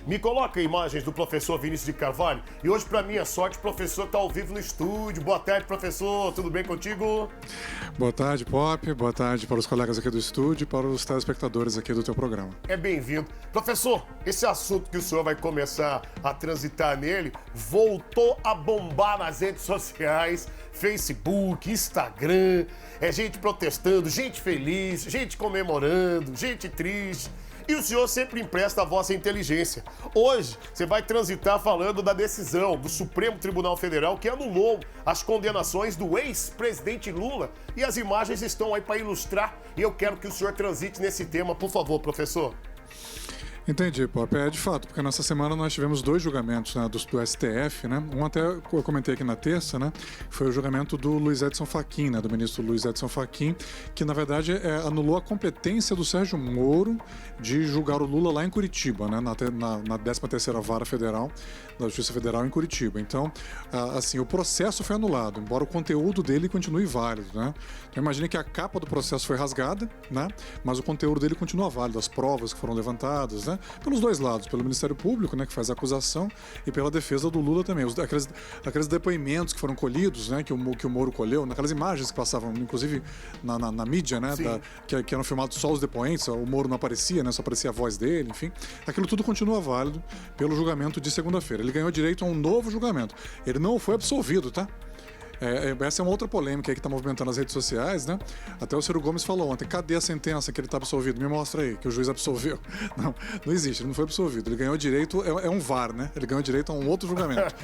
Me coloca imagens do professor Vinícius de Carvalho. E hoje, para minha sorte, o professor está ao vivo no estúdio. Boa tarde, professor. Tudo bem contigo? Boa tarde, Pop. Boa tarde para os colegas aqui do estúdio e para os telespectadores aqui do teu programa. É bem-vindo. Professor, esse assunto que o senhor vai começar a transitar nele voltou a bombar nas redes sociais, Facebook, Instagram. É gente protestando, gente feliz, gente comemorando, gente triste. E o senhor sempre empresta a vossa inteligência. Hoje, você vai transitar falando da decisão do Supremo Tribunal Federal que anulou as condenações do ex-presidente Lula. E as imagens estão aí para ilustrar. E eu quero que o senhor transite nesse tema, por favor, professor. Entendi, Pop. De fato, porque nessa semana nós tivemos dois julgamentos, né, do STF, né? Um até eu comentei aqui na terça, né? Foi o julgamento do Luiz Edson Fachin, né? Do ministro Luiz Edson Fachin, que na verdade anulou a competência do Sérgio Moro de julgar o Lula lá em Curitiba, né? Na 13ª Vara Federal da Justiça Federal em Curitiba. Então, assim, o processo foi anulado, embora o conteúdo dele continue válido, né? Então imagine que a capa do processo foi rasgada, né? Mas o conteúdo dele continua válido, as provas que foram levantadas, né? Pelos dois lados, pelo Ministério Público, né, que faz a acusação, e pela defesa do Lula também. Aqueles depoimentos que foram colhidos, né, que o Moro colheu, naquelas imagens que passavam, inclusive, na mídia, né, que eram filmados só os depoentes, o Moro não aparecia, né, só aparecia a voz dele, enfim. Aquilo tudo continua válido pelo julgamento de segunda-feira. Ele ganhou direito a um novo julgamento. Ele não foi absolvido, tá? Essa é uma outra polêmica aí que está movimentando as redes sociais, né? Até o Ciro Gomes falou ontem, cadê a sentença que ele está absolvido? Me mostra aí, que o juiz absolveu. Não existe, ele não foi absolvido. Ele ganhou direito, é um VAR, né? Ele ganhou direito a um outro julgamento.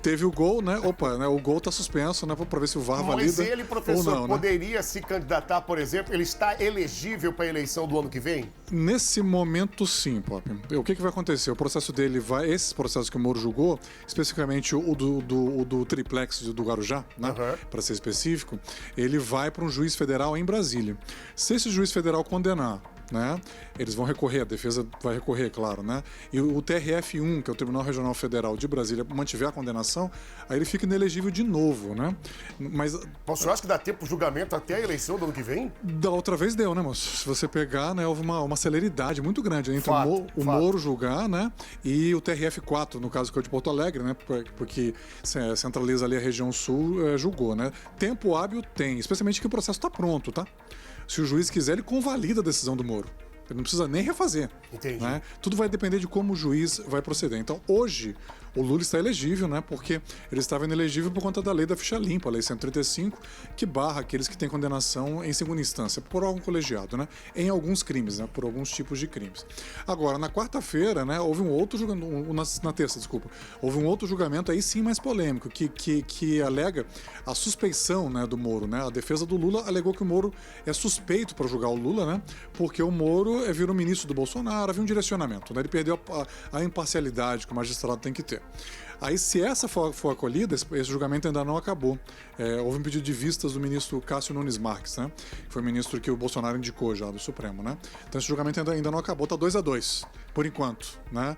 Teve o gol, né? O gol está suspenso, né? Para ver se o VAR valida. Mas ele, professor, ou não, poderia, né? se candidatar, por exemplo, ele está elegível para a eleição do ano que vem? Nesse momento, sim, Pop. O que vai acontecer? O processo dele esses processos que o Moro julgou, especificamente o do triplex do Guarujá, né? Para ser específico, ele vai para um juiz federal em Brasília. Se esse juiz federal condenar, né, eles vão recorrer, a defesa vai recorrer, claro, né? E o TRF1, que é o Tribunal Regional Federal de Brasília, mantiver a condenação, aí ele fica inelegível de novo, né? Mas o senhor acha que dá tempo de julgamento até a eleição do ano que vem? Da outra vez deu, né, moço? Se você pegar, né, houve uma celeridade muito grande entre o Moro julgar, né, e o TRF4, no caso que é o de Porto Alegre, né, porque centraliza ali a região sul, julgou, né? Tempo hábil tem, especialmente que o processo está pronto, tá? Se o juiz quiser, ele convalida a decisão do Moro. Ele não precisa nem refazer. Entendi. Né? Tudo vai depender de como o juiz vai proceder. Então, hoje, o Lula está elegível, né? Porque ele estava inelegível por conta da lei da ficha limpa, a lei 135, que barra aqueles que têm condenação em segunda instância, por órgão colegiado, né? Em alguns crimes, né? Por alguns tipos de crimes. Agora, na quarta-feira, né? Houve um outro julgamento, na terça, desculpa, houve um outro julgamento aí sim mais polêmico, que alega a suspeição, né, do Moro, né? A defesa do Lula alegou que o Moro é suspeito para julgar o Lula, né? Porque o Moro virou ministro do Bolsonaro, havia um direcionamento, né? Ele perdeu a imparcialidade que o magistrado tem que ter. Aí, se essa for acolhida, esse julgamento ainda não acabou. Houve um pedido de vistas do ministro Cássio Nunes Marques, né? Que foi o ministro que o Bolsonaro indicou já, do Supremo, né? Então, esse julgamento ainda não acabou, tá 2-2, por enquanto, né?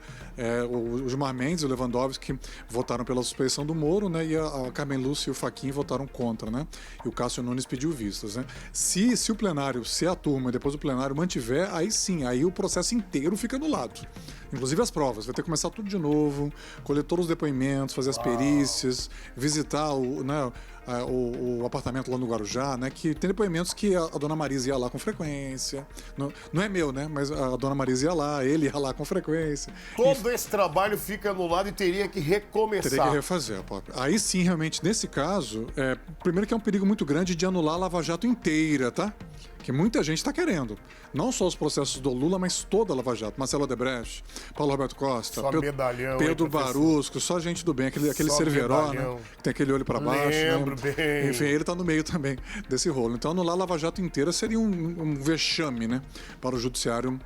O Gilmar Mendes e o Lewandowski votaram pela suspeição do Moro, né? E a Carmen Lúcia e o Fachin votaram contra, né? E o Cássio Nunes pediu vistas, né? Se o plenário, se a turma e depois o plenário mantiver, aí sim, aí o processo inteiro fica anulado. Inclusive as provas, vai ter que começar tudo de novo, colher todos os depoimentos, fazer as perícias, visitar o apartamento lá no Guarujá, né? Que tem depoimentos que a dona Marisa ia lá com frequência. Não é meu, né? Mas a dona Marisa ia lá, ele ia lá com frequência. Todo esse trabalho fica anulado e teria que recomeçar. Teria que refazer, Pop. Aí sim, realmente, nesse caso, primeiro que é um perigo muito grande de anular a Lava Jato inteira, tá? Que muita gente está querendo. Não só os processos do Lula, mas toda a Lava Jato. Marcelo Odebrecht, Paulo Roberto Costa, Pedro Barusco, só gente do bem, aquele Cerveró, né? Que tem aquele olho para baixo. Lembro, né? Bem. Enfim, ele está no meio também desse rolo. Então, anular a Lava Jato inteira seria um vexame, né? Para o judiciário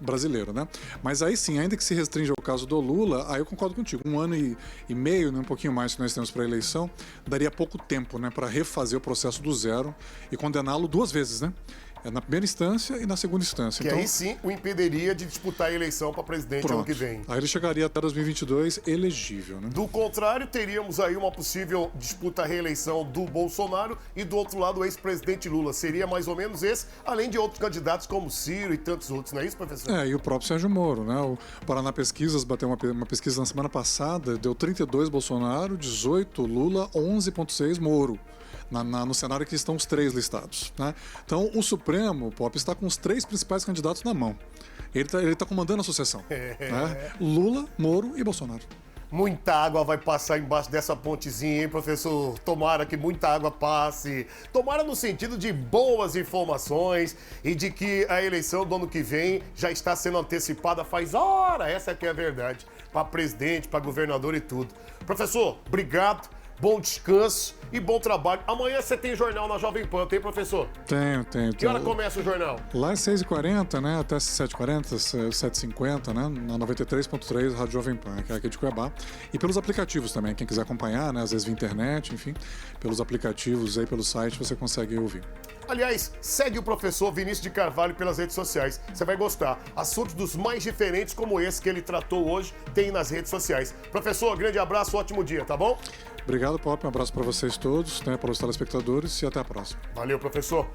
brasileiro, né? Mas aí sim, ainda que se restrinja ao caso do Lula, aí eu concordo contigo. 1 ano e meio, né, um pouquinho mais que nós temos para a eleição, daria pouco tempo, né, para refazer o processo do zero e condená-lo 2 vezes, né? na primeira instância e na segunda instância. Que então, aí sim o impediria de disputar a eleição para presidente ano que vem. Aí ele chegaria até 2022 elegível, né? Do contrário, teríamos aí uma possível disputa reeleição do Bolsonaro e do outro lado o ex-presidente Lula. Seria mais ou menos esse, além de outros candidatos como Ciro e tantos outros, não é isso, professor? E o próprio Sérgio Moro, né? O Paraná Pesquisas bateu uma pesquisa na semana passada, deu 32 Bolsonaro, 18 Lula, 11,6 Moro. No cenário que estão os três listados, né? Então, o Supremo, Pop, está com os três principais candidatos na mão. Ele tá comandando a sucessão. Né? Lula, Moro e Bolsonaro. Muita água vai passar embaixo dessa pontezinha, hein, professor? Tomara que muita água passe. Tomara no sentido de boas informações e de que a eleição do ano que vem já está sendo antecipada faz hora. Essa que é a verdade. Para presidente, para governador e tudo. Professor, obrigado. Bom descanso e bom trabalho. Amanhã você tem jornal na Jovem Pan, tem, professor? Tenho. Que hora começa o jornal? Lá é 6h40, né? Até 7h40, 7h50, né? Na 93.3, Rádio Jovem Pan, que é aqui de Cuiabá. E pelos aplicativos também, quem quiser acompanhar, né? Às vezes via internet, enfim. Pelos aplicativos aí, pelo site, você consegue ouvir. Aliás, segue o professor Vinícius de Carvalho pelas redes sociais. Você vai gostar. Assuntos dos mais diferentes como esse que ele tratou hoje, tem nas redes sociais. Professor, grande abraço, ótimo dia, tá bom? Obrigado, Pop. Um abraço para vocês todos, né, para os telespectadores e até a próxima. Valeu, professor.